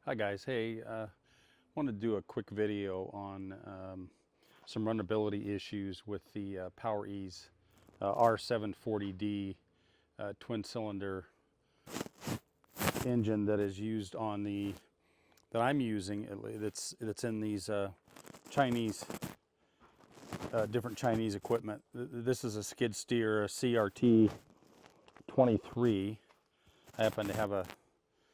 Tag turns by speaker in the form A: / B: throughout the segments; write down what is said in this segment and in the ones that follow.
A: Hi guys, hey, wanted to do a quick video on some runnability issues with the Powerease R740D twin cylinder engine that is used on that I'm using. That's in these Chinese, different Chinese equipment. This is a skid steer, a CRT 23. I happen to have a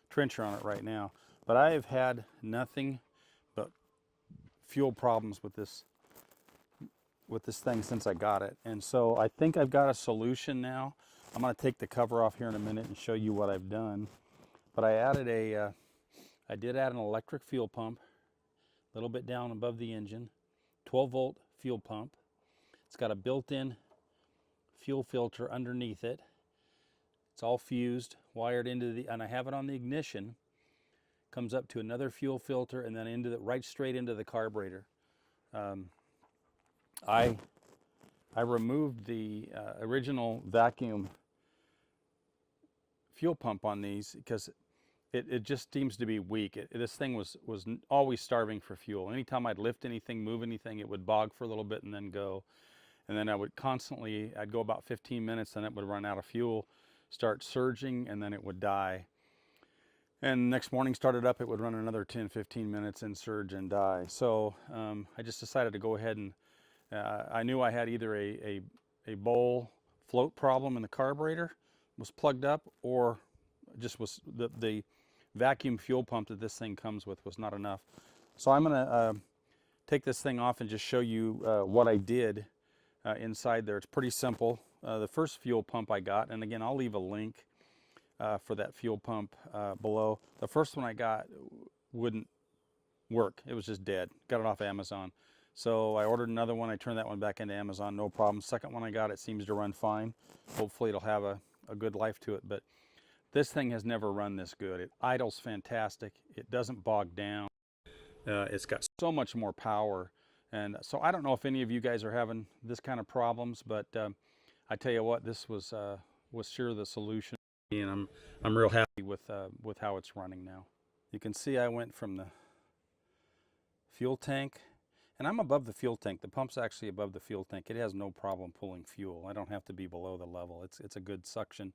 A: trencher on it right now. But I have had nothing but fuel problems with this thing since I got it. And so I think I've got a solution now. I'm going to take the cover off here in a minute and show you what I've done. But I did add an electric fuel pump, a little bit down above the engine, 12-volt fuel pump. It's got a built-in fuel filter underneath it. It's all fused, wired into and I have it on the ignition. Comes up to another fuel filter and then right straight into the carburetor. I removed the original vacuum fuel pump on these because it just seems to be weak. This thing was always starving for fuel. Anytime I'd lift anything, move anything, it would bog for a little bit and then go. And then I'd go about 15 minutes and it would run out of fuel, start surging, and then it would die. And next morning started up, it would run another 10-15 minutes and surge and die. So I just decided to go ahead and I knew I had either a bowl float problem in the carburetor was plugged up, or just was the vacuum fuel pump that this thing comes with was not enough. So I'm gonna take this thing off and just show you what I did inside there. It's pretty simple. The first fuel pump I got, and again I'll leave a link for that fuel pump below. The first one I got wouldn't work. It was just dead. Got it off Amazon. So I ordered another one. I turned that one back into Amazon, no problem. Second one I got, it seems to run fine. Hopefully it'll have a good life to it. But this thing has never run this good. It idles fantastic. It doesn't bog down. It's got so much more power. And so I don't know if any of you guys are having this kind of problems, but I tell you what, this was sure the solution. And I'm real happy with how it's running now. You can see I went from the fuel tank, and I'm above the fuel tank. The pump's actually above the fuel tank. It has no problem pulling fuel. I don't have to be below the level. It's a good suction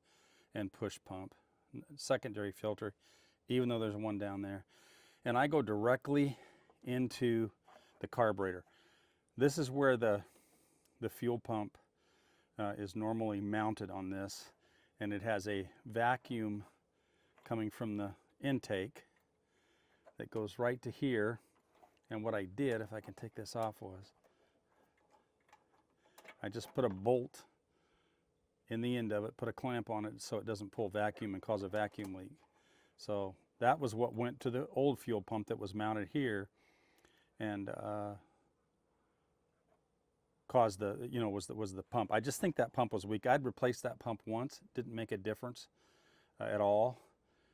A: and push pump. Secondary filter, even though there's one down there. And I go directly into the carburetor. This is where the fuel pump is normally mounted on this. And it has a vacuum coming from the intake that goes right to here. And what I did, if I can take this off, was I just put a bolt in the end of it, put a clamp on it so it doesn't pull vacuum and cause a vacuum leak. So that was what went to the old fuel pump that was mounted here and caused was the pump. I just think that pump was weak. I'd replaced that pump once. Didn't make a difference at all.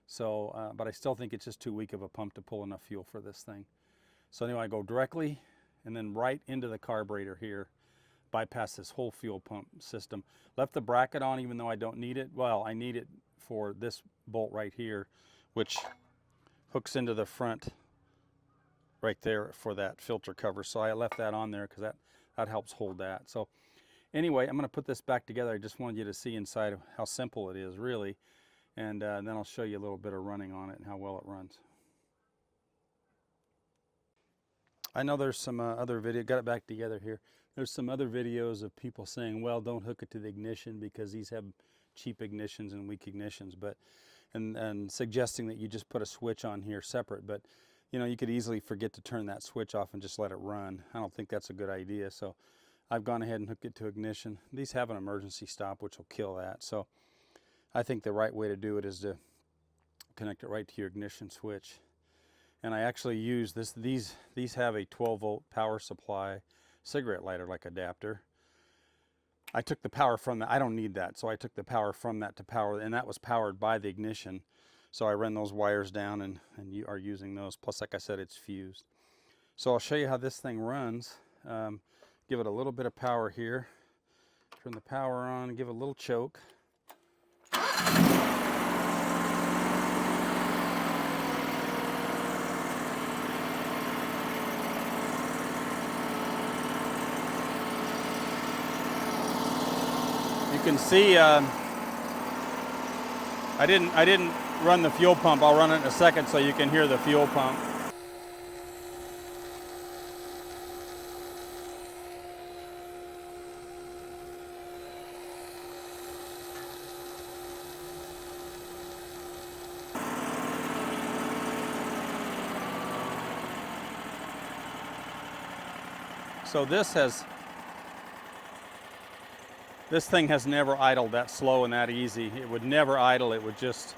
A: So, but I still think it's just too weak of a pump to pull enough fuel for this thing. So anyway, I go directly and then right into the carburetor here, bypass this whole fuel pump system. Left the bracket on even though I don't need it. Well, I need it for this bolt right here, which hooks into the front right there for that filter cover. So I left that on there because that helps hold that. So anyway, I'm going to put this back together. I just wanted you to see inside of how simple it is, really. And then I'll show you a little bit of running on it and how well it runs. I know there's some other video, got it back together here. There's some other videos of people saying, well, don't hook it to the ignition because these have cheap ignitions and weak ignitions, and suggesting that you just put a switch on here separate. But you know, you could easily forget to turn that switch off and just let it run. I don't think that's a good idea. So I've gone ahead and hooked it to ignition. These have an emergency stop, which will kill that. So I think the right way to do it is to connect it right to your ignition switch. And I actually use this. These have a 12-volt power supply cigarette lighter like adapter. I took the power from that. I don't need that. So I took the power from that to power, and that was powered by the ignition. So I ran those wires down and you are using those. Plus, like I said, it's fused. So I'll show you how this thing runs. Give it a little bit of power here. Turn the power on, give it a little choke. can see, I didn't run the fuel pump. I'll run it in a second so you can hear the fuel pump. So this thing has never idled that slow and that easy. It would never idle. It would just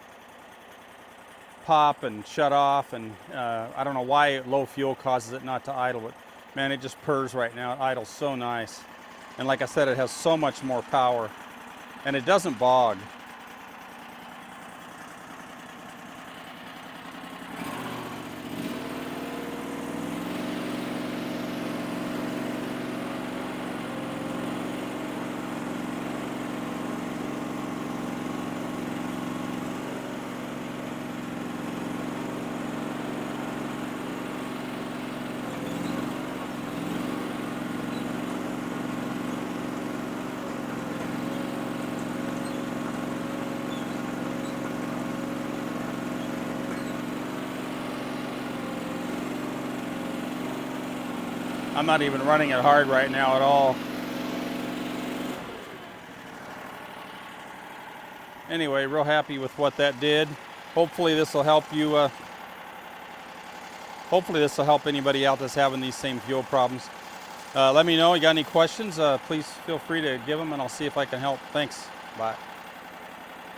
A: pop and shut off, and I don't know why low fuel causes it not to idle, but man, it just purrs right now. It idles so nice. And like I said, it has so much more power, and it doesn't bog. I'm not even running it hard right now at all. Anyway, real happy with what that did. Hopefully this will help you. Hopefully this will help anybody out that's having these same fuel problems. Let me know. You got any questions? Please feel free to give them, and I'll see if I can help. Thanks. Bye.